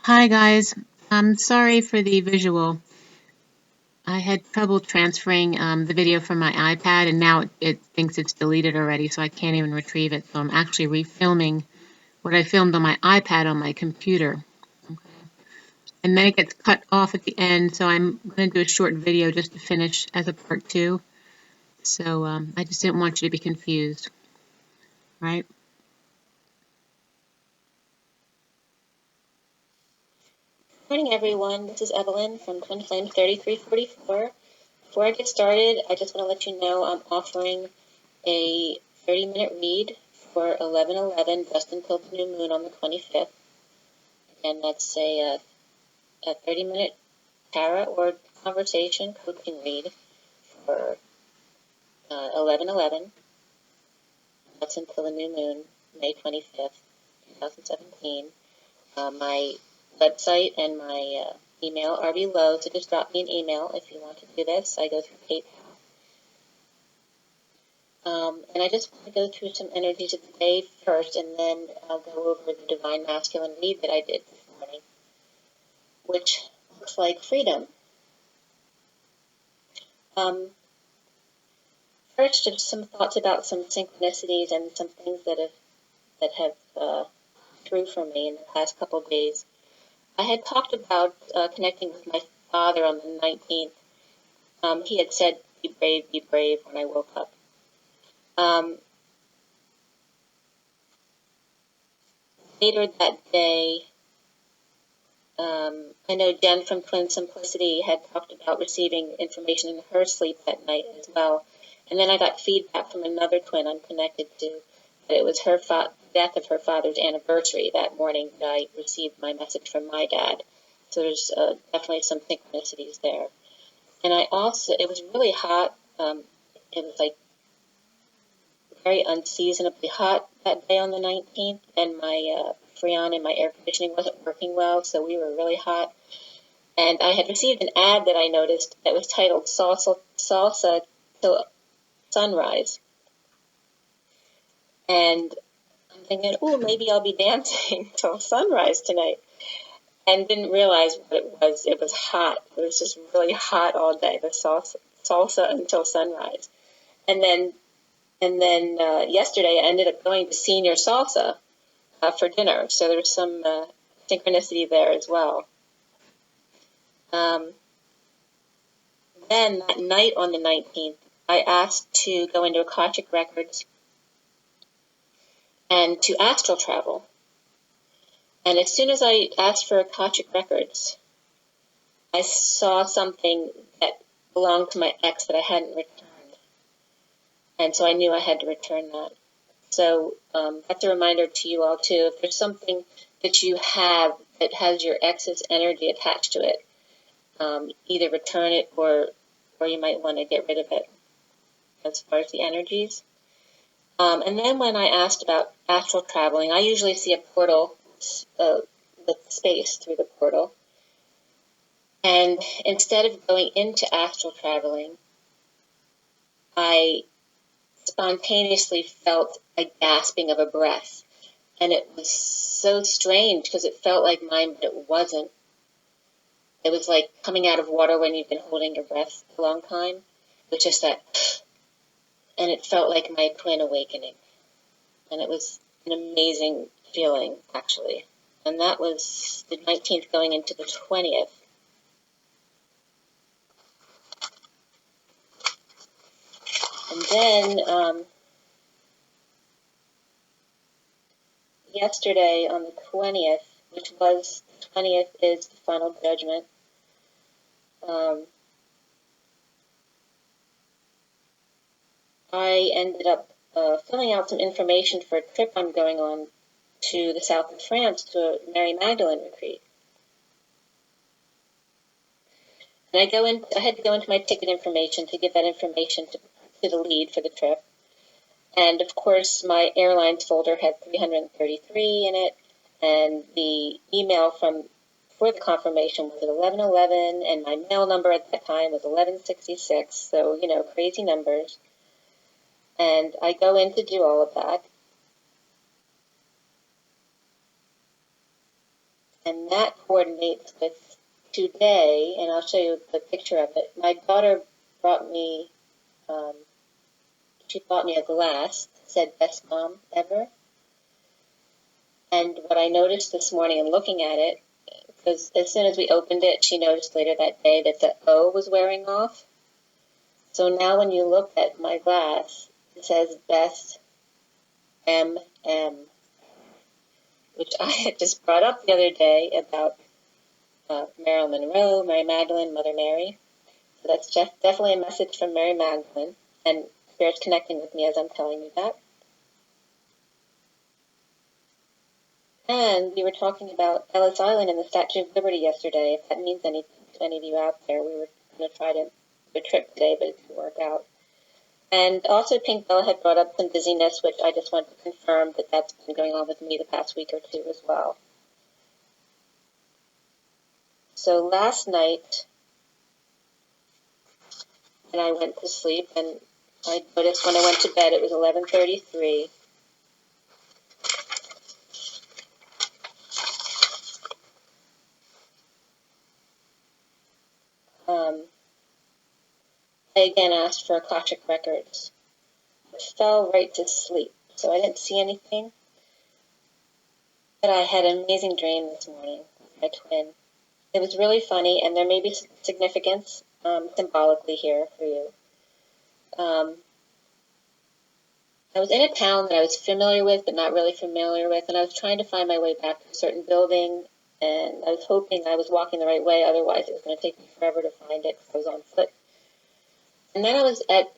Hi guys, I'm sorry for the visual. I had trouble transferring the video from my iPad, and now it thinks it's deleted already, so I can't even retrieve it. So I'm actually refilming what I filmed on my iPad on my computer. And then it gets cut off at the end, so I'm going to do a short video just to finish as a part 2. So I just didn't want you to be confused, right? Good morning, everyone. This is Evelyn from Twin Flame 3344. Before I get started, I just want to let you know I'm offering a 30-minute read for 11/11, just until the new moon on the 25th. Again, that's a 30-minute tarot or conversation coaching read for 11/11. That's until the new moon, May 25th, 2017. My website and my email are below, so just drop me an email if you want to do this. I go through PayPal. And I just want to go through some energies of the day first, and then I'll go over the Divine Masculine read that I did this morning, which looks like freedom. First, just some thoughts about some synchronicities and some things that have through for me in the past couple of days. I had talked about connecting with my father on the 19th. He had said, be brave, when I woke up. Later that day, I know Jen from Twin Simplicity had talked about receiving information in her sleep that night as well. And then I got feedback from another twin I'm connected to that it was her death of her father's anniversary that morning that I received my message from my dad. So there's definitely some synchronicities there. And it was really hot. It was like very unseasonably hot that day on the 19th, and my Freon and my air conditioning wasn't working well, so we were really hot. And I had received an ad that I noticed that was titled Salsa Till Sunrise. And I'm thinking, oh, maybe I'll be dancing till sunrise tonight. And didn't realize what it was. It was hot. It was just really hot all day, the salsa until sunrise. And then yesterday I ended up going to Senior Salsa for dinner. So there's some synchronicity there as well. Then that night on the 19th, I asked to go into Akashic Records and to astral travel. And as soon as I asked for Akashic Records, I saw something that belonged to my ex that I hadn't returned. And so I knew I had to return that. So that's a reminder to you all, too. If there's something that you have that has your ex's energy attached to it, either return it or you might want to get rid of it as far as the energies. And then when I asked about astral traveling, I usually see a portal with space through the portal. And instead of going into astral traveling, I spontaneously felt a gasping of a breath. And it was so strange because it felt like mine, but it wasn't. It was like coming out of water when you've been holding your breath a long time. It was just that, and it felt like my twin awakening. And it was an amazing feeling, actually. And that was the 19th going into the 20th. And then yesterday on the 20th, which was the 20th is the final judgment, I ended up filling out some information for a trip I'm going on to the south of France to a Mary Magdalene retreat. And I had to go into my ticket information to give that information to the lead for the trip. And of course, my airlines folder had 333 in it, and the email for the confirmation was at 1111, and my mail number at that time was 1166. So, crazy numbers. And I go in to do all of that. And that coordinates with today, and I'll show you the picture of it. My daughter brought me, she bought me a glass that said "Best Mom Ever." And what I noticed this morning in looking at it, because as soon as we opened it, she noticed later that day that the O was wearing off. So now when you look at my glass, it says Best MM, which I had just brought up the other day about Marilyn Monroe, Mary Magdalene, Mother Mary. So that's just definitely a message from Mary Magdalene, and Spirit's connecting with me as I'm telling you that. And we were talking about Ellis Island and the Statue of Liberty yesterday. If that means anything to any of you out there, we were going to try to do a trip today, but it didn't work out. And also Pink Bella had brought up some dizziness, which I just want to confirm that that's been going on with me the past week or two as well. So last night, when I went to sleep, and I noticed when I went to bed it was 11:33. I again asked for Akashic Records. I fell right to sleep, so I didn't see anything. But I had an amazing dream this morning with my twin. It was really funny, and there may be significance symbolically here for you. I was in a town that I was familiar with, but not really familiar with, and I was trying to find my way back to a certain building, and I was hoping I was walking the right way, otherwise it was going to take me forever to find it because I was on foot. And then I was at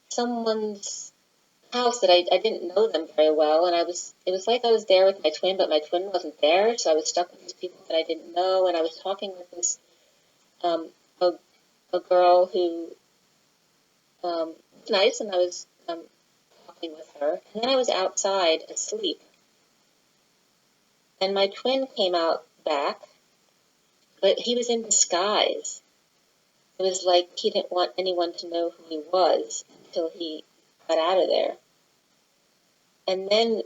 someone's house that I didn't know them very well, and it was like I was there with my twin, but my twin wasn't there, so I was stuck with these people that I didn't know, and I was talking with this a girl who was nice, and I was talking with her, and then I was outside asleep, and my twin came out back, but he was in disguise. It was like he didn't want anyone to know who he was until he got out of there. And then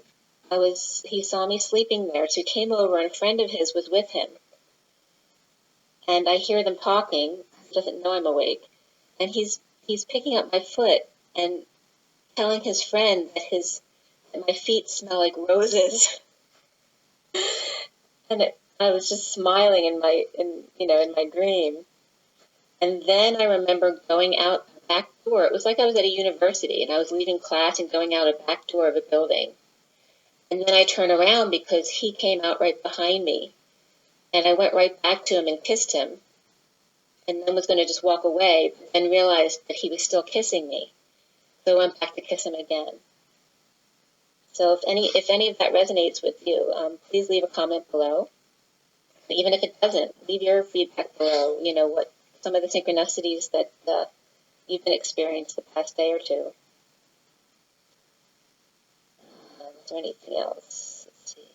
he saw me sleeping there, so he came over, and a friend of his was with him. And I hear them talking. He doesn't know I'm awake. And he's picking up my foot and telling his friend that my feet smell like roses. And I was just smiling in my dream. And then I remember going out the back door. It was like I was at a university, and I was leaving class and going out a back door of a building. And then I turned around because he came out right behind me. And I went right back to him and kissed him. And then was going to just walk away, but then realized that he was still kissing me. So I went back to kiss him again. So if any of that resonates with you, please leave a comment below. Even if it doesn't, leave your feedback below. You know, what some of the synchronicities that you've been experiencing the past day or two. Is there anything else? Let's see.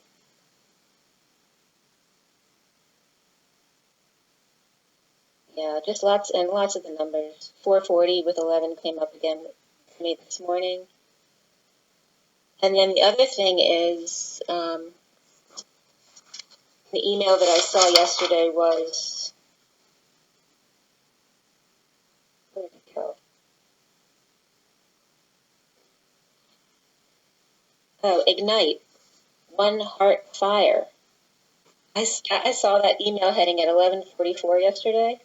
Yeah, just lots and lots of the numbers. 440 with 11 came up again for me this morning. And then the other thing is the email that I saw yesterday was, where did it go? Oh, Ignite, One Heart Fire. I saw that email heading at 11:44 yesterday.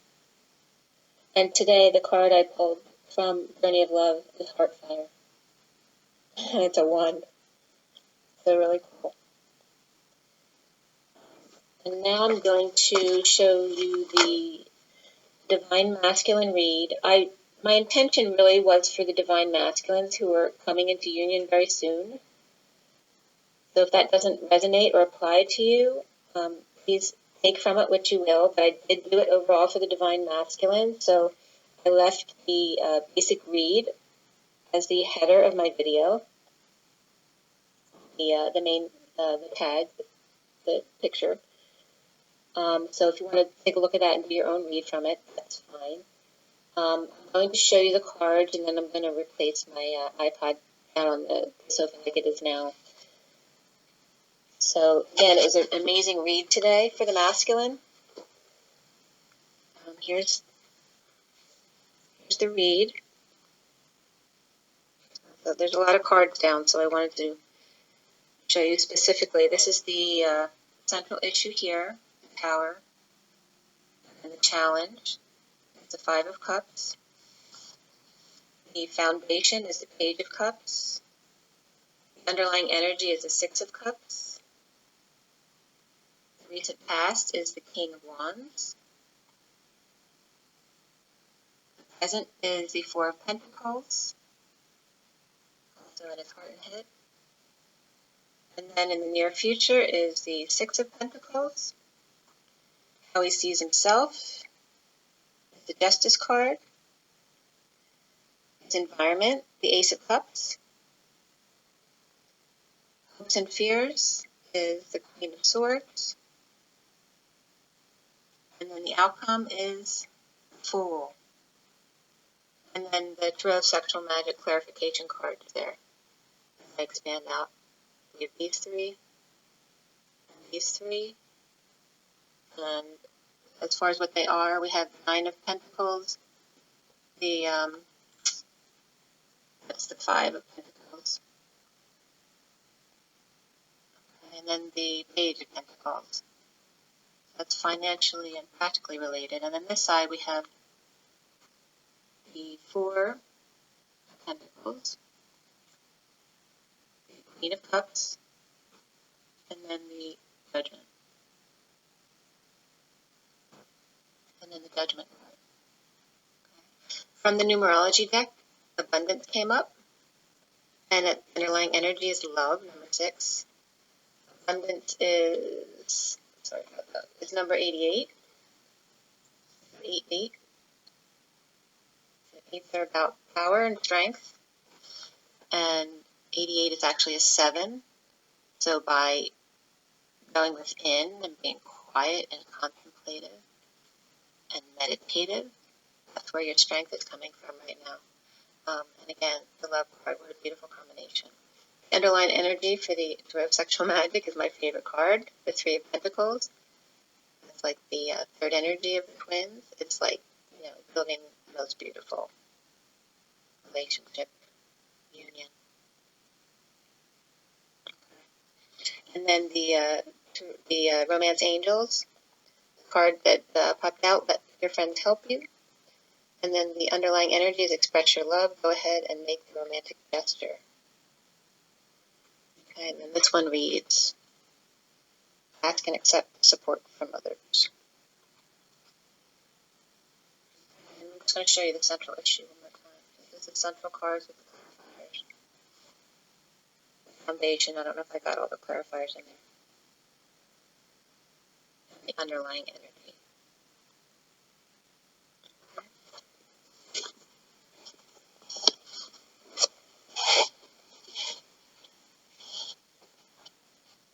And today the card I pulled from Journey of Love is Heartfire. And it's a 1. So really cool. And now I'm going to show you the Divine Masculine read. My intention really was for the Divine Masculines who are coming into union very soon. So if that doesn't resonate or apply to you, please take from it what you will. But I did do it overall for the Divine Masculine. So I left the basic read as the header of my video, the main, the tag, the picture. So if you want to take a look at that and do your own read from it, that's fine. I'm going to show you the cards, and then I'm going to replace my iPod down on the sofa like it is now. So again, it was an amazing read today for the masculine. Here's the read. So there's a lot of cards down, so I wanted to show you specifically. This is the central issue here, the Tower, and the challenge. It's the Five of Cups. The foundation is the Page of Cups. The underlying energy is the Six of Cups. The recent past is the King of Wands. The present is the Four of Pentacles, also in his heart and head. And then in the near future is the Six of Pentacles, how he sees himself, the Justice card, his environment, the Ace of Cups, hopes and fears is the Queen of Swords, and then the outcome is the Fool. And then the Tarot of Sexual Magic clarification card there. I expand out. We have these three, and these three, and as far as what they are, we have the Nine of Pentacles, that's the Five of Pentacles, and then the Page of Pentacles. That's financially and practically related. And then this side we have the Four of Pentacles, the Queen of Cups, and then the Judgment. And then the Judgment card. Okay. From the numerology deck, abundance came up, and its underlying energy is love, number 6. Abundance is, sorry about that, is number 88. 88. So 8 are about power and strength, and 88 is actually a 7. So by going within and being quiet and contemplative and meditative, that's where your strength is coming from right now. And again, the love card, what a beautiful combination. The underlying energy for the Tarot of Sexual Magic is my favorite card, the Three of Pentacles. It's like the third energy of the twins. It's like, building the most beautiful relationship, union. And then the Romance Angels card that popped out, let your friends help you. And then the underlying energy is express your love. Go ahead and make the romantic gesture. Okay, and then this one reads, ask and accept support from others. And I'm just going to show you the central issue one more time. This is the central cards with the clarifiers. Foundation, I don't know if I got all the clarifiers in there. And the underlying energy.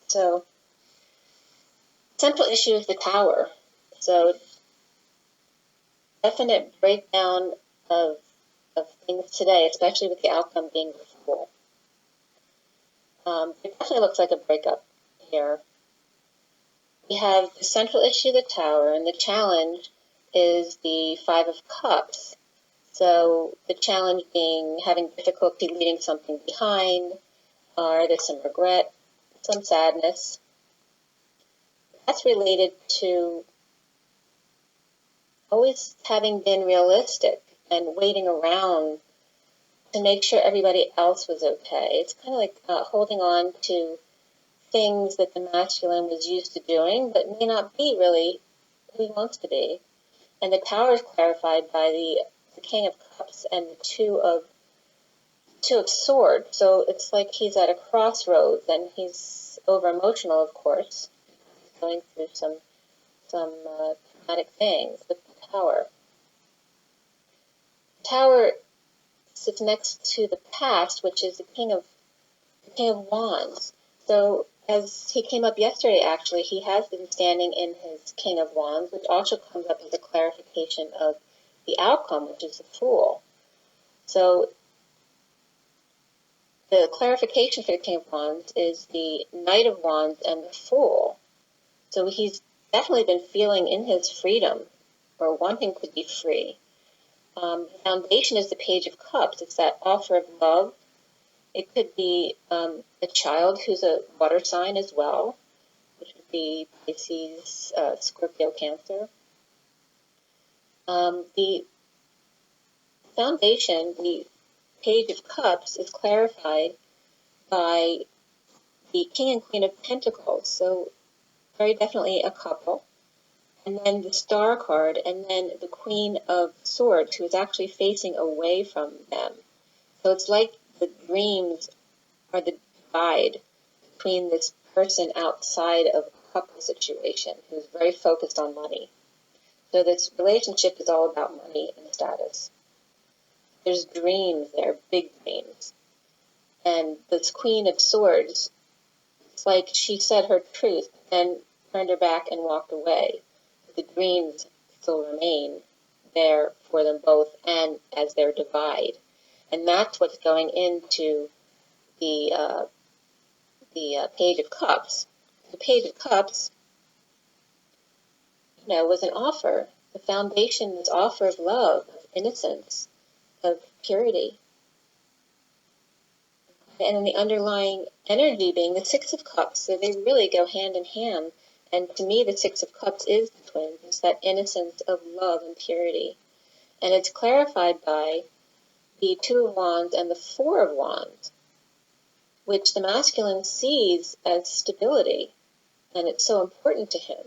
So, central issue is the Tower. So, definite breakdown of things today, especially with the outcome being the Fool. It definitely looks like a breakup here. We have the central issue, the Tower, and the challenge is the Five of Cups. So the challenge being having difficulty leaving something behind, or there's some regret, some sadness. That's related to always having been realistic and waiting around to make sure everybody else was okay. It's kind of like holding on to things that the masculine was used to doing, but may not be really who he wants to be. And the Tower is clarified by the King of Cups and the Two of Swords. So it's like he's at a crossroads, and he's over emotional, of course, going through some traumatic things with the Tower. The Tower sits next to the past, which is the King of Wands. So as he came up yesterday, actually, he has been standing in his King of Wands, which also comes up as a clarification of the outcome, which is the Fool. So the clarification for the King of Wands is the Knight of Wands and the Fool. So he's definitely been feeling in his freedom or wanting to be free. The foundation is the Page of Cups. It's that offer of love. It could be a child who's a water sign as well, which would be Pisces, Scorpio, Cancer. The foundation, the Page of Cups, is clarified by the King and Queen of Pentacles. So very definitely a couple. And then the Star card, and then the Queen of Swords, who is actually facing away from them. So it's like the dreams are the divide between this person outside of a couple situation who's very focused on money. So this relationship is all about money and status. There's dreams there, big dreams. And this Queen of Swords, it's like she said her truth, then turned her back and walked away. The dreams still remain there for them both and as their divide. And that's what's going into the Page of Cups. The Page of Cups, was an offer. The foundation was offer of love, of innocence, of purity. And then the underlying energy being the Six of Cups. So they really go hand in hand. And to me, the Six of Cups is the twins. It's that innocence of love and purity. And it's clarified by the Two of Wands and the Four of Wands, which the masculine sees as stability. And it's so important to him.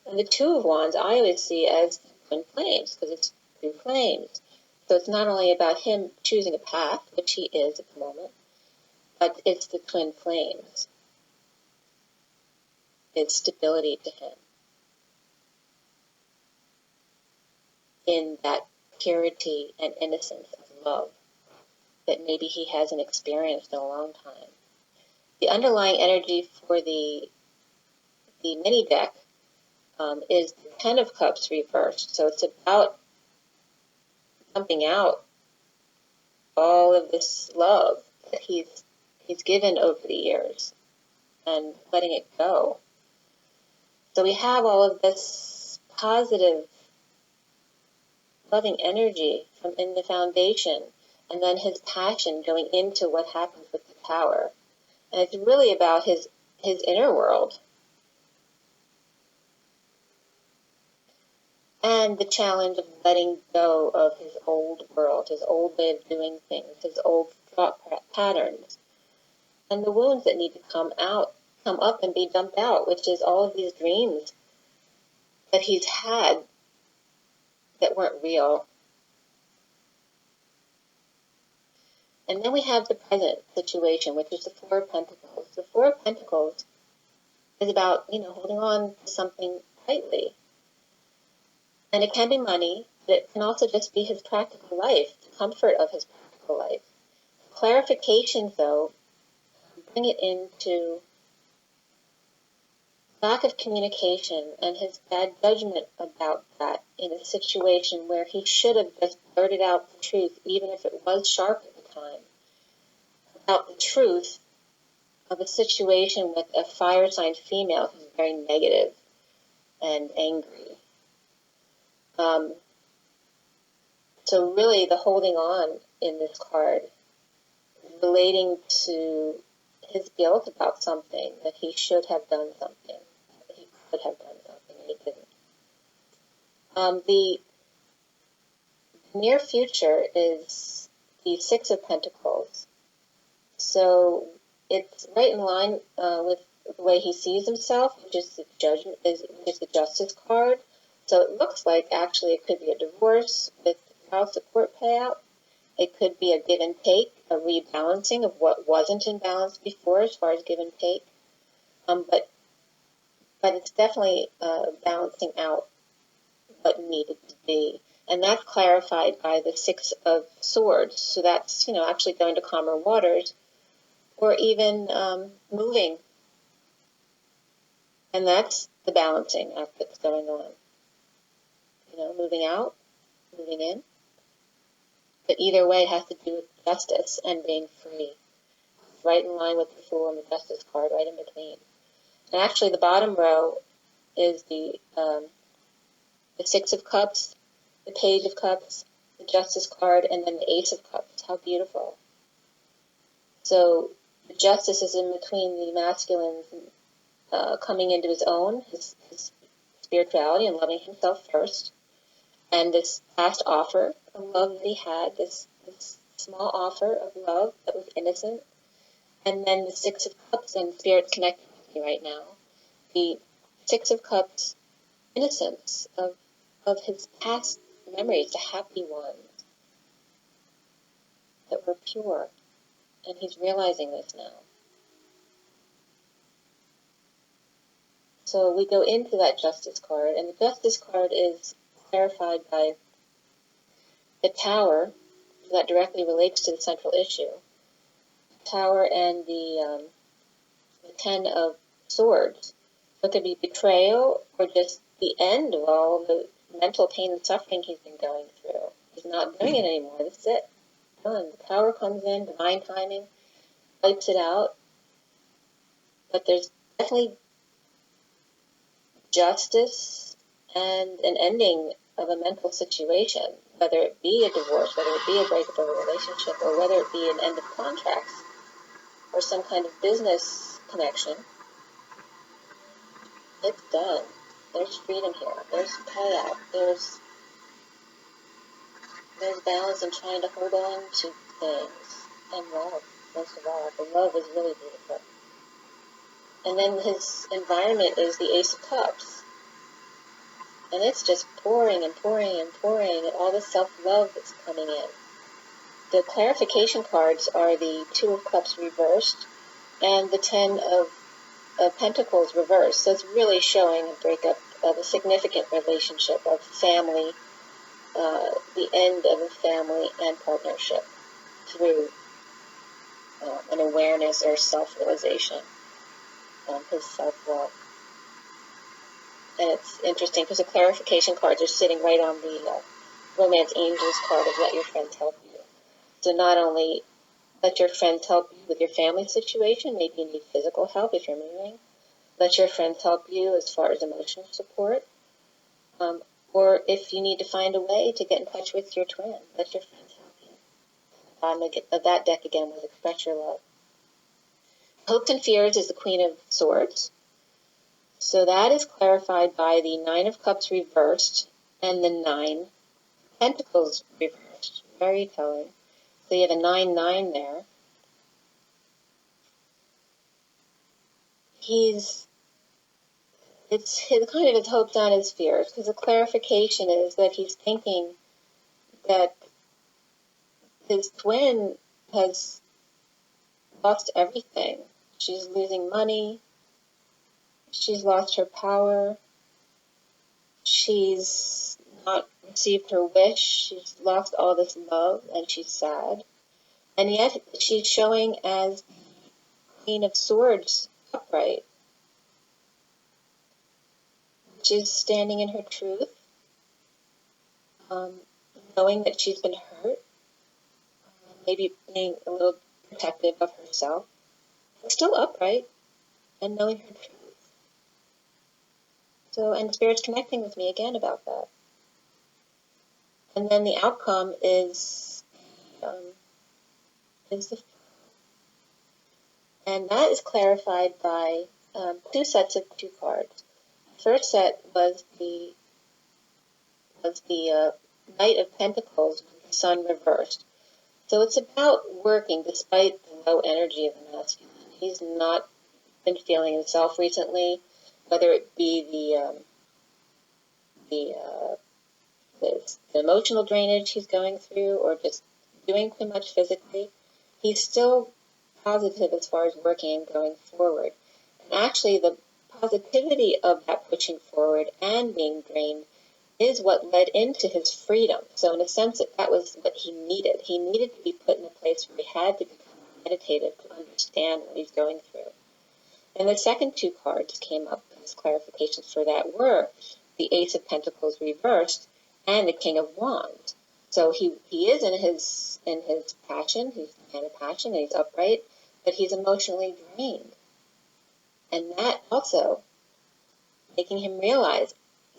And the Two of Wands I always see as twin flames, because it's two flames. So it's not only about him choosing a path, which he is at the moment, but it's the twin flames. It's stability to him in that purity and innocence of love that maybe he hasn't experienced in a long time. The underlying energy for the mini deck is the Ten of Cups reversed. So it's about dumping out all of this love that he's given over the years and letting it go. So we have all of this positive, loving energy from in the foundation, and then his passion going into what happens with the Tower. And it's really about his inner world. And the challenge of letting go of his old world, his old way of doing things, his old thought patterns, and the wounds that need to come up and be dumped out, which is all of these dreams that he's had that weren't real. And then we have the present situation, which is the Four of Pentacles. The Four of Pentacles is about, holding on to something tightly. And it can be money, but it can also just be his practical life, the comfort of his practical life. Clarifications, though, bring it into lack of communication and his bad judgment about that in a situation where he should have just blurted out the truth, even if it was sharp at the time, about the truth of a situation with a fire sign female who's very negative and angry. So really the holding on in this card is relating to his guilt about something, that he should have done something, that he could have done something, and he didn't. The near future is the Six of Pentacles. So it's right in line with the way he sees himself, which is the judgment, which is the Justice card. So it looks like actually it could be a divorce with child support payout. It could be a give and take, a rebalancing of what wasn't in balance before as far as give and take. But it's definitely balancing out what needed to be. And that's clarified by the Six of Swords. So that's, actually going to calmer waters or even moving. And that's the balancing act that's going on. Moving out, moving in. But either way, it has to do with justice and being free. right in line with the Fool and the Justice card, right in between. And actually, the bottom row is the Six of Cups, the Page of Cups, the Justice card, and then the Ace of Cups. How beautiful. So the Justice is in between the masculines coming into his own, his spirituality and loving himself first, and this past offer of love that he had, this small offer of love that was innocent, and then the Six of Cups, and Spirit's connecting with me right now. The Six of Cups innocence of his past memories, the happy ones that were pure, and he's realizing this now. So we go into that Justice card, and the Justice card is clarified by the Tower, that directly relates to the central issue. The Tower and the Ten of Swords. So it could be betrayal or just the end of all the mental pain and suffering he's been going through. He's not doing it anymore. That's it. Done. The Tower comes in, divine timing, wipes it out. But there's definitely justice and an ending of a mental situation, whether it be a divorce, whether it be a breakup of a relationship, or whether it be an end of contracts or some kind of business connection. It's done. There's freedom here. There's payout. There's balance in trying to hold on to things. And love, most of all. The love is really beautiful. And then his environment is the Ace of Cups. And it's just pouring and pouring and pouring, and all the self-love that's coming in. The clarification cards are the Two of Cups reversed and the Ten of Pentacles reversed. So it's really showing a breakup of a significant relationship, of family, the end of a family and partnership through an awareness or self-realization, his self-love. And it's interesting because the clarification cards are sitting right on the Romance Angels card of Let Your Friends Help You. So not only let your friends help you with your family situation, maybe you need physical help if you're moving. Let your friends help you as far as emotional support. Or if you need to find a way to get in touch with your twin, let your friends help you. That deck again was Express Your Love. Hopes and Fears is the Queen of Swords. So that is clarified by the Nine of Cups reversed and the Nine Pentacles reversed. Very telling. So you have a 9-9 there. It's kind of his hopes and his fears, because the clarification is that he's thinking that his twin has lost everything. She's losing money. She's lost her power. She's not received her wish. She's lost all this love, and she's sad. And yet she's showing as the Queen of Swords upright. She's standing in her truth, knowing that she's been hurt, maybe being a little protective of herself, but still upright and knowing her truth. So, and Spirit's connecting with me again about that. And then the outcome is the, and that is clarified by two sets of two cards. First set was the Knight of Pentacles with the Sun reversed. So it's about working despite the low energy of the masculine. He's not been feeling himself recently, whether it be the emotional drainage he's going through or just doing too much physically. He's still positive as far as working and going forward. And actually the positivity of that pushing forward and being drained is what led into his freedom. So in a sense, that was what he needed. He needed to be put in a place where he had to become meditative to understand what he's going through. And the second two cards came up as clarifications for that were the Ace of Pentacles reversed and the King of Wands. So he is in his passion, he's a man of passion, and he's upright, but he's emotionally drained. And that also making him realize,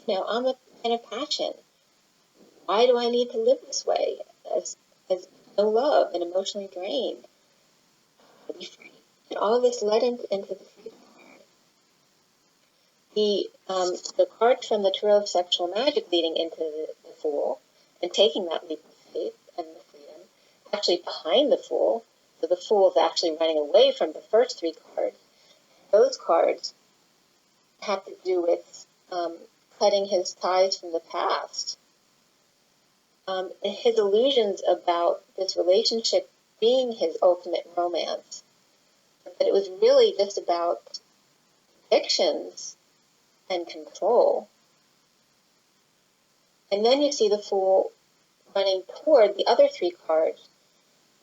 I'm a man of passion. Why do I need to live this way as no love and emotionally drained? To be free. And all of this led into the freedom card. The cards from the Tarot of Sexual Magic leading into the Fool and taking that leap of faith and the freedom, actually behind the Fool. So the Fool is actually running away from the first three cards. Those cards have to do with cutting his ties from the past. His illusions about this relationship being his ultimate romance. But it was really just about addictions and control. And then you see the Fool running toward the other three cards,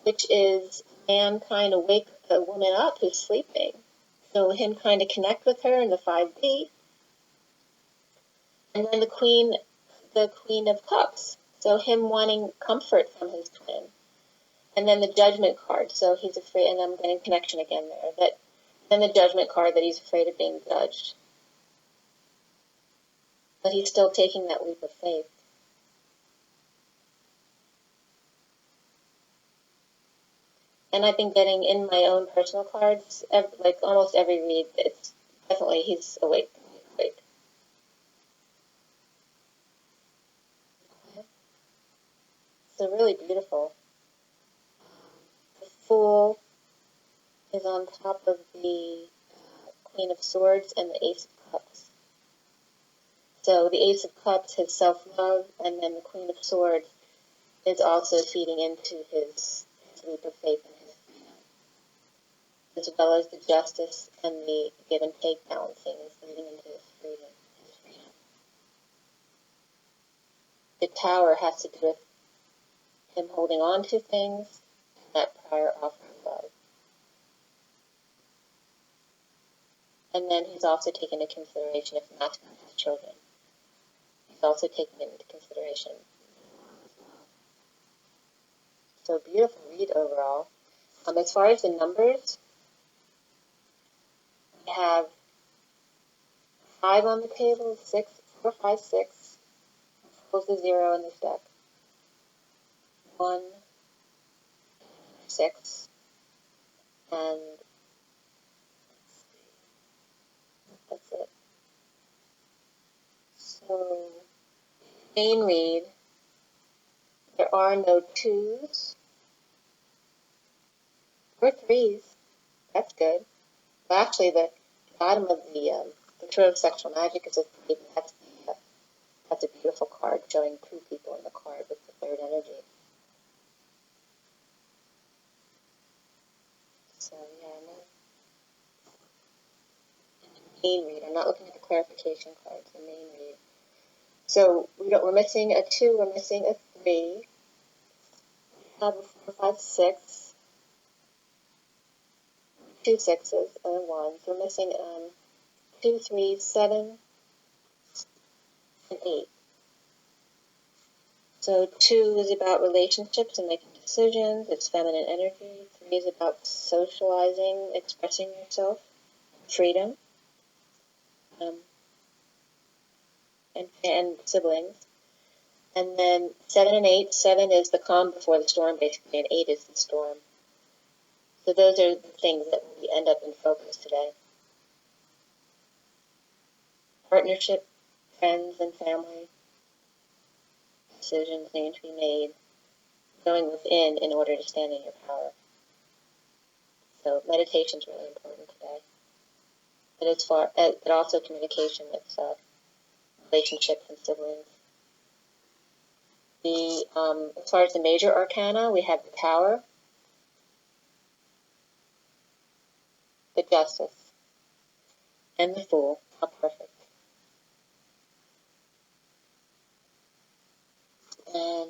which is a man trying to wake a woman up who's sleeping. So him trying to connect with her in the 5D. And then the Queen of Cups. So him wanting comfort from his twin. And then the Judgment card. So he's afraid, and I'm getting connection again there. Then the Judgment card, that he's afraid of being judged. But he's still taking that leap of faith. And I've been getting in my own personal cards, like almost every read, it's definitely he's awake. So really beautiful. The Fool is on top of the Queen of Swords and the Ace of Cups. So the Ace of Cups, his self-love, and then the Queen of Swords is also feeding into his leap of faith and his freedom, as well as the Justice and the give and take balancing is leading into his freedom. The Tower has to do with him holding on to things, that prior offer of love. And then he's also taken into consideration if masculine has children. He's also taken into consideration. So beautiful read overall. As far as the numbers, we have 5 on the table, 6, 4, 5, 6. Pulls the 0 in this deck. 1, 6, and that's it. So, main read, there are no 2s or 3s. That's good. Well, actually, the bottom of the Tarot of Sexual Magic is a 3, but that's a beautiful card showing 2 people in the card with the third energy. So, yeah, main read. I'm not looking at the clarification cards, the main read. So we're missing a 2, we're missing a 3. We have a 4, 5, 6. 2 6s and a 1. So we're missing 2, 3, 7, and 8. So 2 is about relationships and making decisions. It's feminine energy. 3 is about socializing, expressing yourself, freedom. And siblings. And then 7 and 8. 7 is the calm before the storm, basically, and 8 is the storm. So those are the things that we end up in focus today. Partnership, friends and family, decisions need to be made, going within in order to stand in your power. So meditation is really important today. But also communication with relationships and siblings. As far as the major arcana, we have the Tower, the Justice, and the Fool. How perfect. And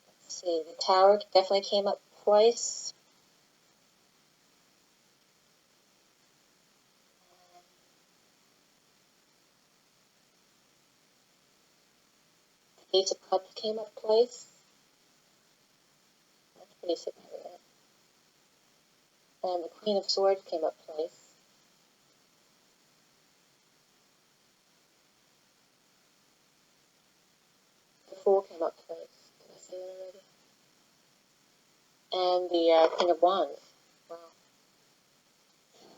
let's see, the Tower definitely came up twice. The Ace of Cups came up twice. That's pretty significant. And the Queen of Swords came up twice. The Fool came up twice. Did I say that already? And the King of Wands. Wow.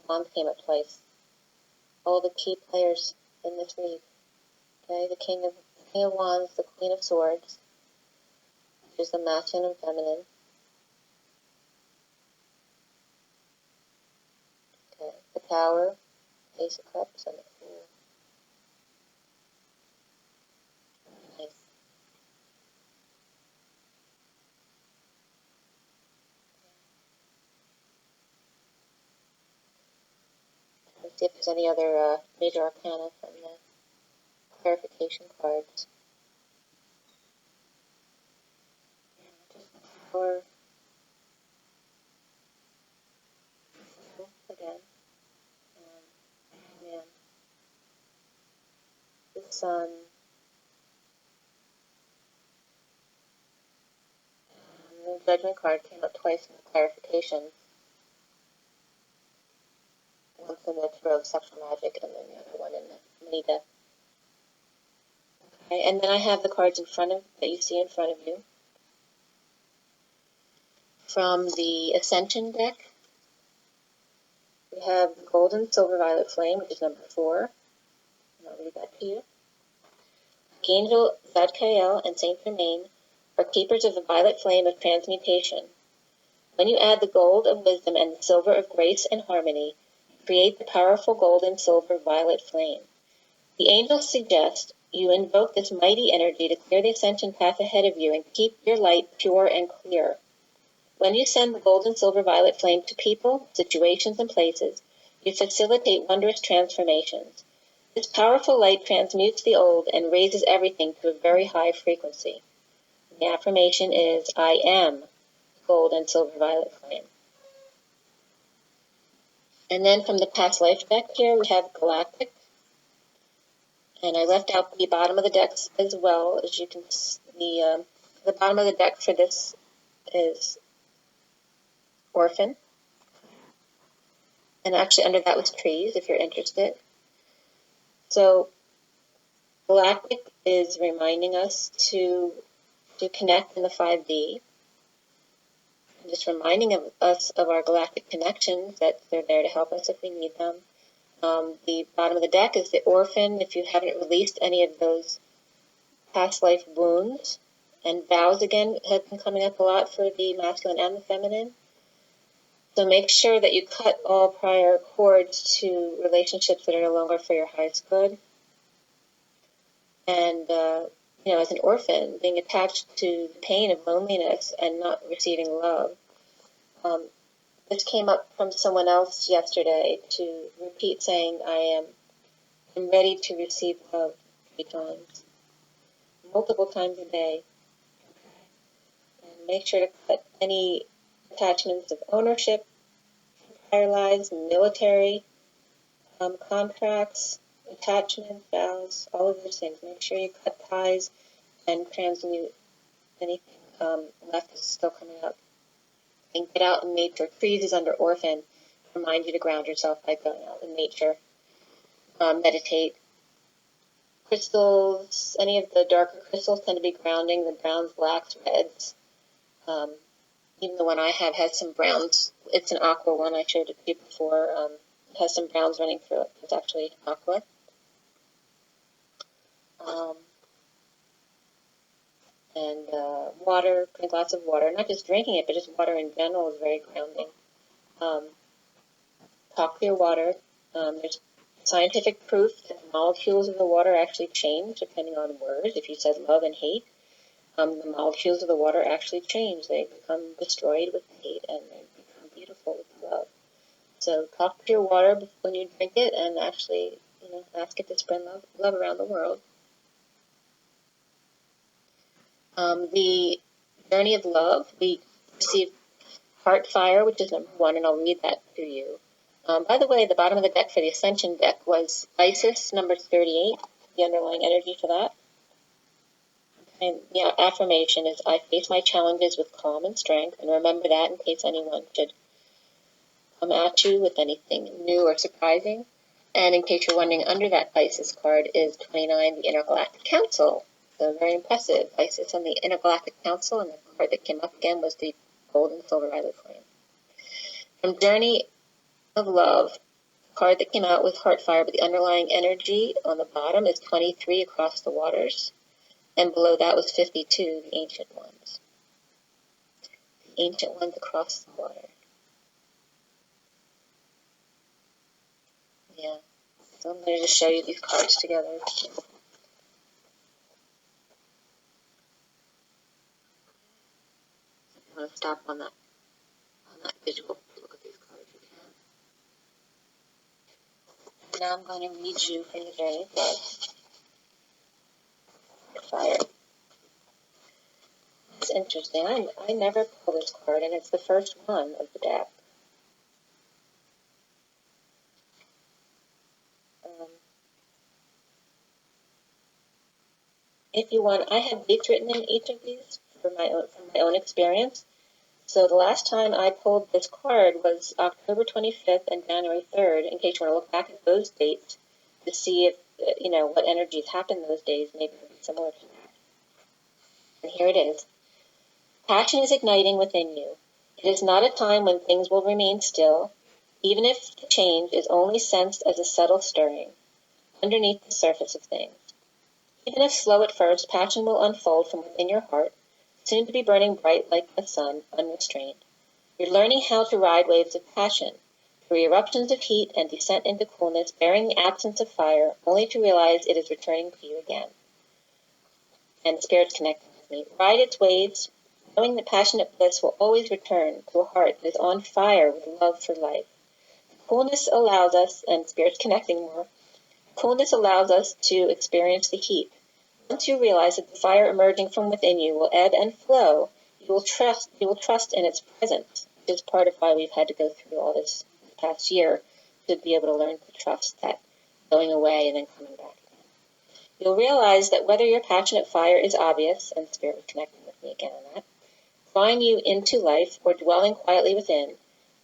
Wands came up twice. All the key players in this read. Okay, the King of Wands, the Queen of Swords, which is the masculine and feminine. Okay, the Tower, Ace of Cups, and the Fool. Nice. Let's see if there's any other major arcana from the clarification cards. Or again, man, the Sun, and the Judgment card came up twice in the clarification. Once in the Tarot of Sexual Magic, and then the other one in the mini deck. Okay, and then I have the cards in front of that you see in front of you from the Ascension deck. We have the Golden Silver Violet Flame, which is number 4. And I'll read that to you. Archangel Zadkiel and Saint Germain are keepers of the violet flame of transmutation. When you add the gold of wisdom and the silver of grace and harmony, create the powerful golden silver violet flame. The angels suggest you invoke this mighty energy to clear the ascension path ahead of you and keep your light pure and clear. When you send the gold and silver violet flame to people, situations, and places, you facilitate wondrous transformations. This powerful light transmutes the old and raises everything to a very high frequency. The affirmation is, I am gold and silver violet flame. And then from the past life deck here, we have Galactic. And I left out the bottom of the decks as well. As you can see, the bottom of the deck for this is Orphan. And actually under that was Trees, if you're interested. So Galactic is reminding us to connect in the 5D. And just reminding us of our galactic connections, that they're there to help us if we need them. The bottom of the deck is the Orphan, if you haven't released any of those past life wounds. And vows, again, have been coming up a lot for the masculine and the feminine. So make sure that you cut all prior cords to relationships that are no longer for your highest good. And, as an orphan, being attached to the pain of loneliness and not receiving love. This came up from someone else yesterday to repeat saying, I'm ready to receive love 3 times, multiple times a day. And make sure to cut any attachments of ownership, prior lives, military, contracts, attachments, vows, all of those things. Make sure you cut ties and transmute anything left is still coming up. And get out in nature. Trees is under Orphan. Remind you to ground yourself by going out in nature. Meditate. Crystals, any of the darker crystals tend to be grounding. The browns, blacks, reds. Even the one I have has some browns. It's an aqua one. I showed it to you before. It has some browns running through it. It's actually aqua. And water, drink lots of water. Not just drinking it, but just water in general is very grounding. Talk to your water. There's scientific proof that the molecules of the water actually change depending on words. If you said love and hate, the molecules of the water actually change. They become destroyed with hate, and they become beautiful with love. So talk to your water when you drink it, and actually, ask it to spread love around the world. The Journey of Love, we received Heart Fire, which is number 1, and I'll read that to you. By the way, the bottom of the deck for the Ascension deck was Isis, number 38, the underlying energy for that. And the affirmation is, I face my challenges with calm and strength, and remember that in case anyone should come at you with anything new or surprising. And in case you're wondering, under that Isis card is 29, the Intergalactic Council. So very impressive. Isis and the Intergalactic Council, and the card that came up again was the gold and silver islet coin. From Journey of Love, the card that came out with Heartfire, but the underlying energy on the bottom is 23, Across the Waters. And below that was 52, the Ancient Ones. The Ancient Ones across the water. Yeah. So I'm going to just show you these cards together. I'm going to stop on that visual. Look at these cards again. Now I'm going to read you from the Journey of Love. Fire. It's interesting. I never pull this card, and it's the first one of the deck. If you want, I have dates written in each of these from my own experience. So the last time I pulled this card was October 25th and January 3rd, in case you want to look back at those dates to see if, what energies happened those days, maybe it would be similar to that. And here it is. Passion is igniting within you. It is not a time when things will remain still, even if the change is only sensed as a subtle stirring underneath the surface of things. Even if slow at first, passion will unfold from within your heart, soon to be burning bright like the sun, unrestrained. You're learning how to ride waves of passion, through eruptions of heat and descent into coolness, bearing the absence of fire, only to realize it is returning to you again. And Spirit's connecting with me. Ride its waves, knowing that passionate bliss will always return to a heart that is on fire with love for life. Coolness allows us, and Spirit's connecting more, coolness allows us to experience the heat. Once you realize that the fire emerging from within you will ebb and flow, you will trust in its presence, which is part of why we've had to go through all this past year, to be able to learn to trust that going away and then coming back. You'll realize that whether your passionate fire is obvious, and Spirit was connecting with me again on that, drawing you into life or dwelling quietly within,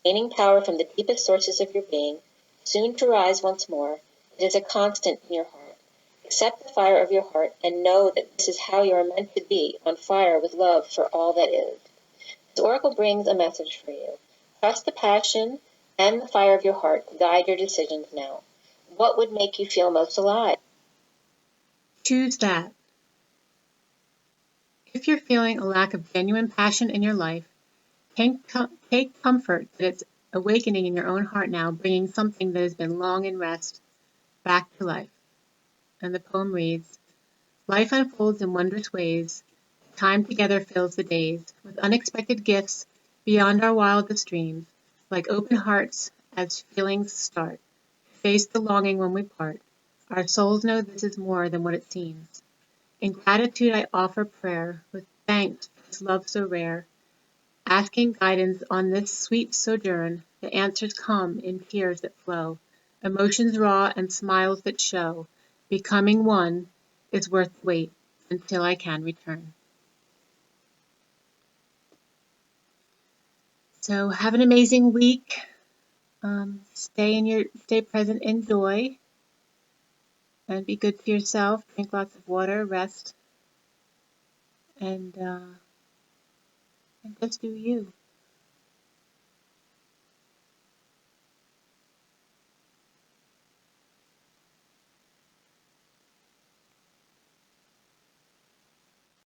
gaining power from the deepest sources of your being, soon to rise once more, it is a constant in your heart. Accept the fire of your heart and know that this is how you are meant to be, on fire with love for all that is. This oracle brings a message for you. Trust the passion and the fire of your heart to guide your decisions now. What would make you feel most alive? Choose that. If you're feeling a lack of genuine passion in your life, take comfort that it's awakening in your own heart now, bringing something that has been long in rest back to life. And the poem reads, life unfolds in wondrous ways. Time together fills the days with unexpected gifts beyond our wildest dreams, like open hearts as feelings start. Face the longing when we part. Our souls know this is more than what it seems. In gratitude I offer prayer, with thanks for this love so rare. Asking guidance on this sweet sojourn, the answers come in tears that flow, emotions raw and smiles that show. Becoming one is worth the wait until I can return. So have an amazing week. Stay present in joy, and be good to yourself. Drink lots of water, rest, and just do you.